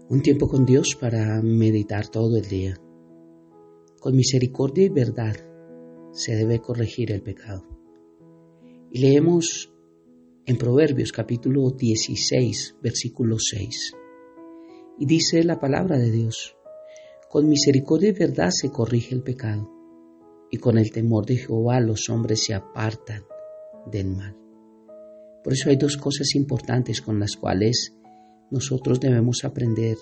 Un tiempo con Dios para meditar todo el día. Con misericordia y verdad se debe corregir el pecado. Y leemos en Proverbios capítulo 16, versículo 6. Y dice la palabra de Dios: con misericordia y verdad se corrige el pecado, y con el temor de Jehová los hombres se apartan del mal. Por eso hay dos cosas importantes con las cuales nosotros debemos aprender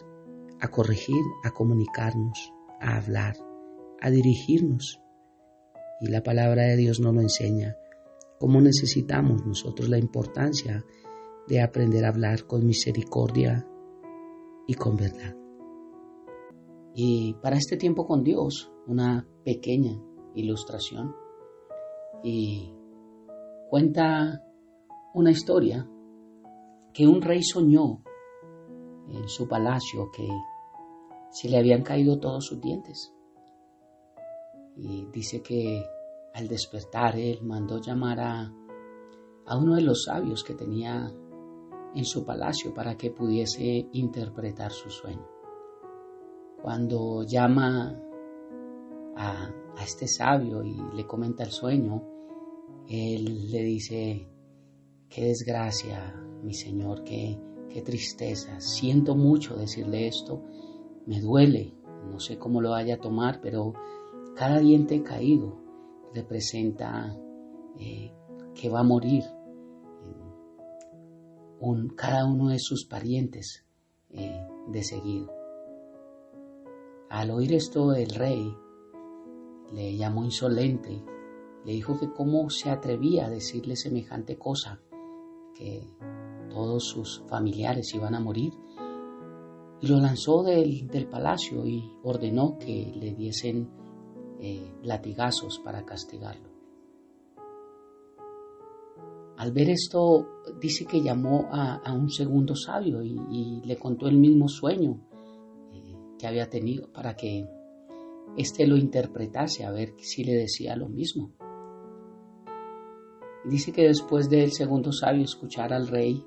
a corregir, a comunicarnos, a hablar, a dirigirnos. Y la palabra de Dios nos lo enseña. Cómo necesitamos nosotros la importancia de aprender a hablar con misericordia y con verdad. Y para este tiempo con Dios, una pequeña ilustración. Y cuenta una historia que un rey soñó en su palacio que se le habían caído todos sus dientes. Y dice que al despertar él mandó llamar a uno de los sabios que tenía en su palacio para que pudiese interpretar su sueño. Cuando llama a este sabio y le comenta el sueño, él le dice: qué desgracia, mi señor, qué tristeza, siento mucho decirle esto, me duele, no sé cómo lo vaya a tomar, pero cada diente caído representa que va a morir cada uno de sus parientes de seguido. Al oír esto, el rey le llamó insolente, le dijo que cómo se atrevía a decirle semejante cosa, que todos sus familiares iban a morir, y lo lanzó del palacio y ordenó que le diesen latigazos para castigarlo. Al ver esto, dice que llamó a un segundo sabio y le contó el mismo sueño que había tenido para que éste lo interpretase, a ver si le decía lo mismo. Y dice que después del segundo sabio escuchar al rey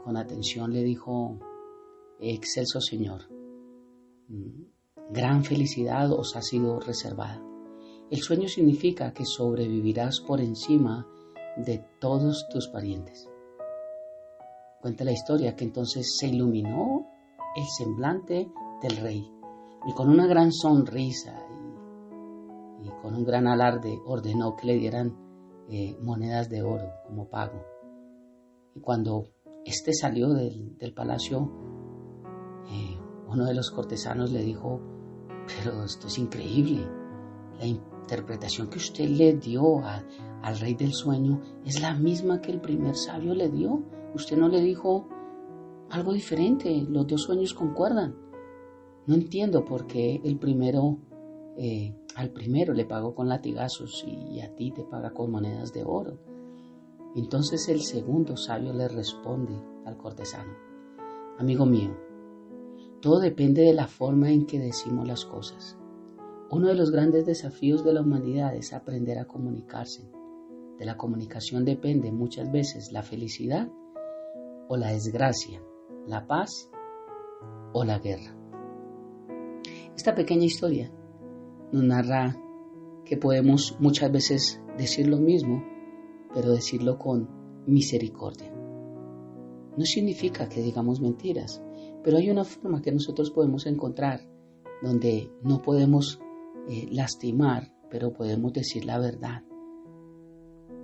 con atención, le dijo: excelso señor, gran felicidad os ha sido reservada. El sueño significa que sobrevivirás por encima de todos tus parientes. Cuenta la historia que entonces se iluminó el semblante del rey y con una gran sonrisa y con un gran alarde ordenó que le dieran monedas de oro como pago. Y cuando éste salió del palacio, uno de los cortesanos le dijo: pero esto es increíble, la interpretación que usted le dio al rey del sueño es la misma que el primer sabio le dio. Usted no le dijo algo diferente, los dos sueños concuerdan. No entiendo por qué el primero al primero le pagó con latigazos y a ti te paga con monedas de oro. Entonces el segundo sabio le responde al cortesano: amigo mío, todo depende de la forma en que decimos las cosas. Uno de los grandes desafíos de la humanidad es aprender a comunicarse. De la comunicación depende muchas veces la felicidad o la desgracia, la paz o la guerra. Esta pequeña historia nos narra que podemos muchas veces decir lo mismo, pero decirlo con misericordia. No significa que digamos mentiras, pero hay una forma que nosotros podemos encontrar donde no podemos lastimar, pero podemos decir la verdad.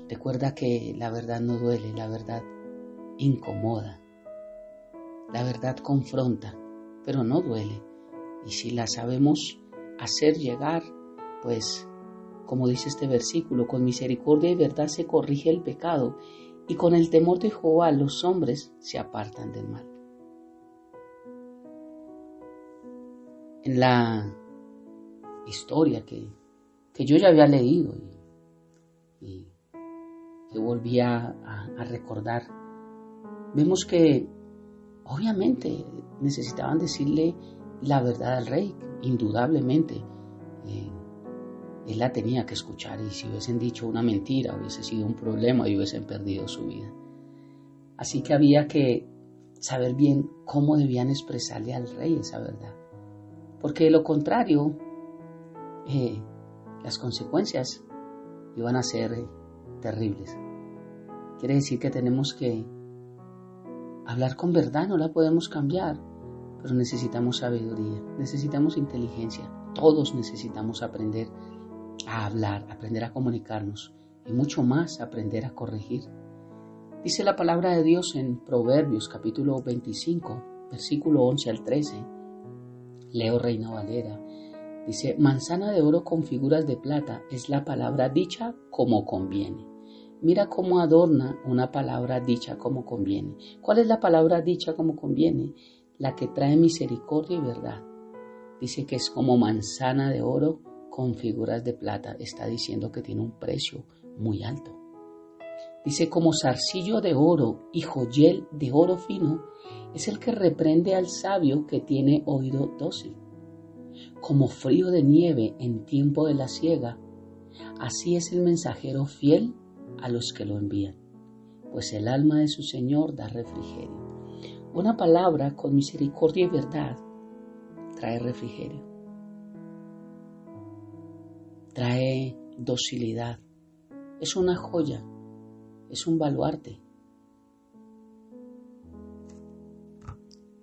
Recuerda que la verdad no duele, la verdad incomoda, la verdad confronta, pero no duele. Y si la sabemos hacer llegar, pues, como dice este versículo, con misericordia y verdad se corrige el pecado, y con el temor de Jehová los hombres se apartan del mal. En la historia que yo ya había leído y que volvía a recordar, vemos que obviamente necesitaban decirle la verdad al rey, indudablemente. Él la tenía que escuchar, y si hubiesen dicho una mentira hubiese sido un problema y hubiesen perdido su vida. Así que había que saber bien cómo debían expresarle al rey esa verdad. Porque de lo contrario, las consecuencias iban a ser terribles. Quiere decir que tenemos que hablar con verdad, no la podemos cambiar, pero necesitamos sabiduría, necesitamos inteligencia. Todos necesitamos aprender a hablar, aprender a comunicarnos y mucho más aprender a corregir. Dice la palabra de Dios en Proverbios capítulo 25, versículo 11 al 13. Leo Reina Valera. Dice, manzana de oro con figuras de plata es la palabra dicha como conviene. Mira cómo adorna una palabra dicha como conviene. ¿Cuál es la palabra dicha como conviene? La que trae misericordia y verdad. Dice que es como manzana de oro con figuras de plata. Está diciendo que tiene un precio muy alto. Dice como zarcillo de oro y joyel de oro fino es el que reprende al sabio que tiene oído dócil. Como frío de nieve en tiempo de la siega, así es el mensajero fiel a los que lo envían, pues el alma de su Señor da refrigerio. Una palabra con misericordia y verdad trae refrigerio, trae docilidad, es una joya, es un baluarte.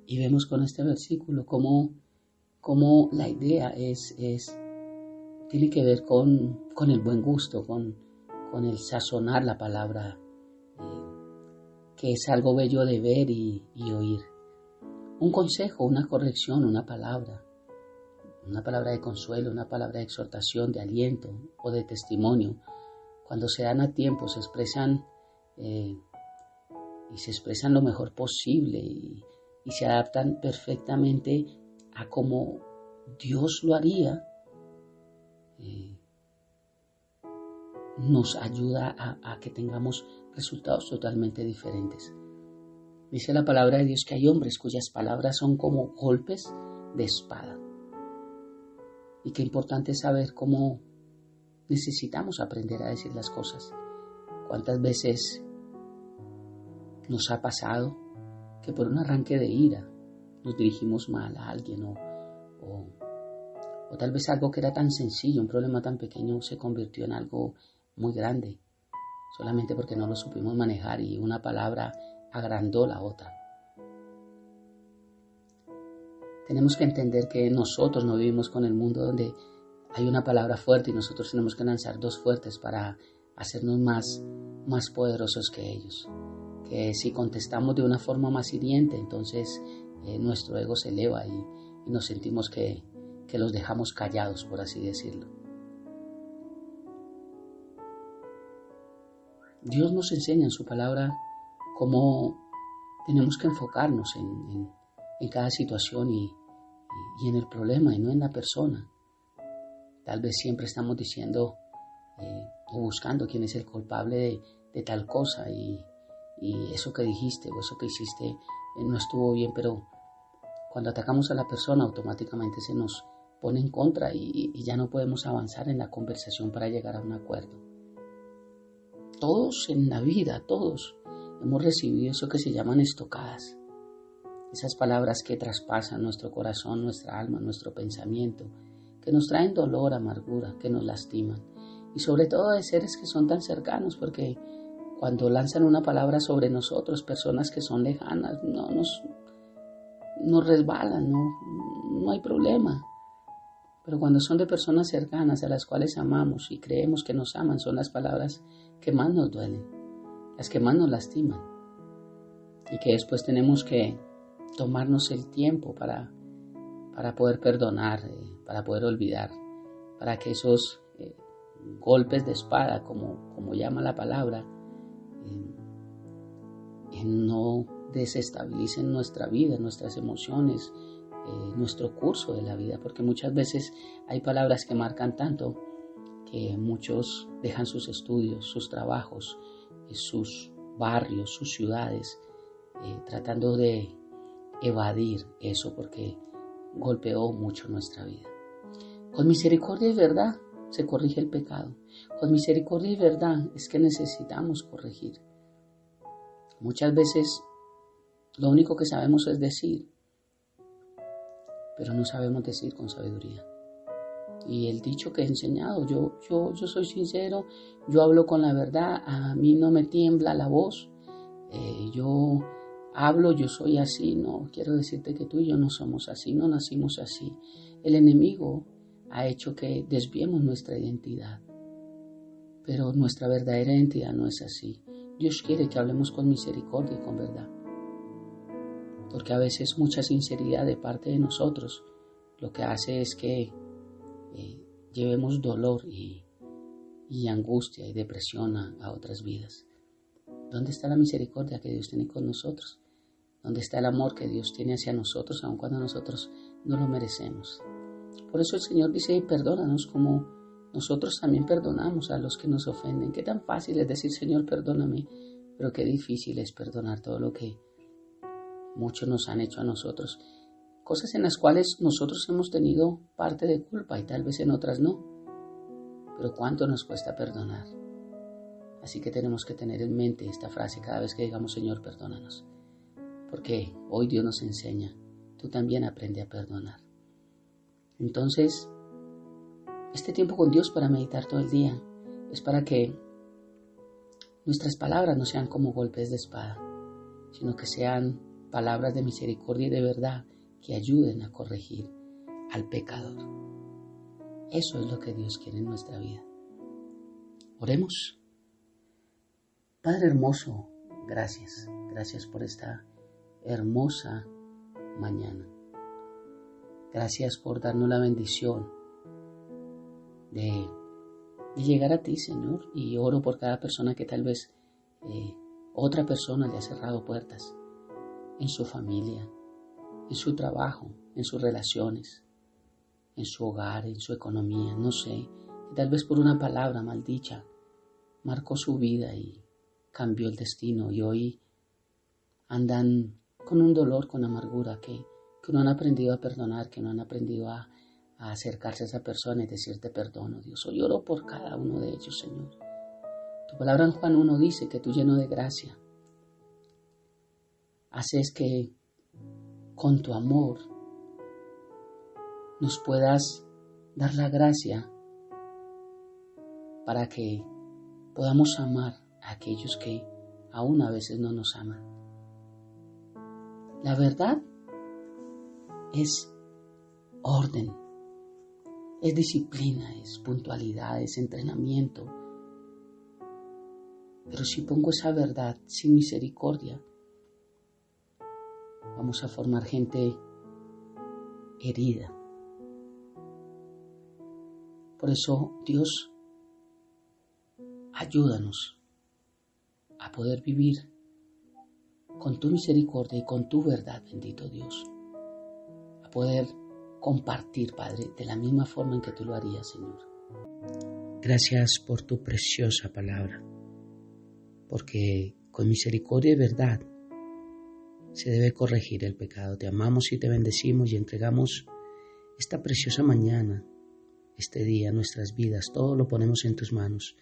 Y vemos con este versículo cómo la idea tiene que ver con el buen gusto, con el sazonar la palabra, que es algo bello de ver y oír. Un consejo, una corrección, una palabra de consuelo, una palabra de exhortación, de aliento o de testimonio, cuando se dan a tiempo, se expresan lo mejor posible y se adaptan perfectamente a como Dios lo haría, nos ayuda a que tengamos resultados totalmente diferentes. Dice la palabra de Dios que hay hombres cuyas palabras son como golpes de espada. Y qué importante es saber cómo necesitamos aprender a decir las cosas. ¿Cuántas veces nos ha pasado que por un arranque de ira nos dirigimos mal a alguien o tal vez algo que era tan sencillo, un problema tan pequeño se convirtió en algo muy grande, solamente porque no lo supimos manejar y una palabra agrandó la otra? Tenemos que entender que nosotros no vivimos con el mundo donde hay una palabra fuerte y nosotros tenemos que lanzar dos fuertes para hacernos más poderosos que ellos. Que si contestamos de una forma más hiriente, entonces nuestro ego se eleva y nos sentimos que los dejamos callados, por así decirlo. Dios nos enseña en su palabra cómo tenemos que enfocarnos en cada situación y en el problema y no en la persona. Tal vez siempre estamos diciendo o buscando quién es el culpable de tal cosa y eso que dijiste o eso que hiciste no estuvo bien, pero cuando atacamos a la persona automáticamente se nos pone en contra y ya no podemos avanzar en la conversación para llegar a un acuerdo. Todos en la vida, todos hemos recibido eso que se llaman estocadas. Esas palabras que traspasan nuestro corazón, nuestra alma, nuestro pensamiento, que nos traen dolor, amargura, que nos lastiman. Y sobre todo de seres que son tan cercanos, porque cuando lanzan una palabra sobre nosotros, personas que son lejanas, nos resbalan, no hay problema. Pero cuando son de personas cercanas a las cuales amamos y creemos que nos aman, son las palabras que más nos duelen, las que más nos lastiman. Y que después tenemos que tomarnos el tiempo para poder perdonar, para poder olvidar, para que esos golpes de espada, como llama la palabra, no desestabilicen nuestra vida, nuestras emociones, nuestro curso de la vida, porque muchas veces hay palabras que marcan tanto que muchos dejan sus estudios, sus trabajos, sus barrios, sus ciudades, tratando de evadir eso porque golpeó mucho nuestra vida. Con misericordia y verdad se corrige el pecado. Con misericordia y verdad es que necesitamos corregir. Muchas veces Lo único que sabemos es decir, pero no sabemos decir con sabiduría. Y el dicho que he enseñado, yo soy sincero, yo hablo con la verdad, a mí no me tiembla la voz, yo hablo, yo soy así. No, quiero decirte que tú y yo no somos así, no nacimos así. El enemigo ha hecho que desviemos nuestra identidad, pero nuestra verdadera identidad no es así. Dios quiere que hablemos con misericordia y con verdad, porque a veces mucha sinceridad de parte de nosotros lo que hace es que llevemos dolor y angustia y depresión a otras vidas. ¿Dónde está la misericordia que Dios tiene con nosotros? ¿Dónde está el amor que Dios tiene hacia nosotros, aun cuando nosotros no lo merecemos? Por eso el Señor dice, perdónanos como nosotros también perdonamos a los que nos ofenden. Qué tan fácil es decir, Señor, perdóname, pero qué difícil es perdonar todo lo que muchos nos han hecho a nosotros. Cosas en las cuales nosotros hemos tenido parte de culpa y tal vez en otras no. Pero ¿cuánto nos cuesta perdonar? Así que tenemos que tener en mente esta frase cada vez que digamos, Señor, perdónanos. Porque hoy Dios nos enseña, tú también aprende a perdonar. Entonces, este tiempo con Dios para meditar todo el día es para que nuestras palabras no sean como golpes de espada, sino que sean palabras de misericordia y de verdad que ayuden a corregir al pecador. Eso es lo que Dios quiere en nuestra vida. Oremos. Padre hermoso, gracias. Gracias por esta hermosa mañana. Gracias por darnos la bendición de llegar a ti, Señor. Y oro por cada persona que tal vez otra persona le ha cerrado puertas en su familia, en su trabajo, en sus relaciones, en su hogar, en su economía, no sé, que tal vez por una palabra maldicha marcó su vida y cambió el destino y hoy andan con un dolor, con amargura, que no han aprendido a perdonar, que no han aprendido a acercarse a esa persona y decirte perdono, Dios. Hoy oro por cada uno de ellos, Señor. Tu palabra en Juan 1 dice que tú, lleno de gracia, haces que con tu amor nos puedas dar la gracia para que podamos amar a aquellos que aún a veces no nos aman. La verdad es orden, es disciplina, es puntualidad, es entrenamiento. Pero si pongo esa verdad sin misericordia, vamos a formar gente herida. Por eso, Dios, ayúdanos a poder vivir con tu misericordia y con tu verdad, bendito Dios. A poder compartir, Padre, de la misma forma en que tú lo harías, Señor. Gracias por tu preciosa palabra, porque con misericordia y verdad se debe corregir el pecado. Te amamos y te bendecimos y entregamos esta preciosa mañana, este día, nuestras vidas, todo lo ponemos en tus manos,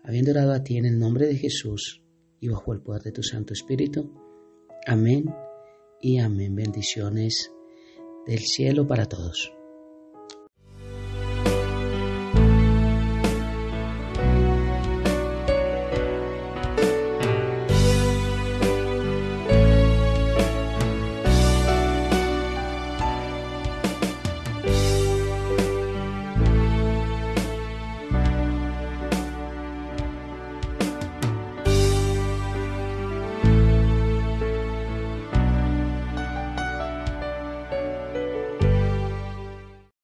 habiendo orado a ti en el nombre de Jesús y bajo el poder de tu Santo Espíritu. Amén y amén. Bendiciones del cielo para todos.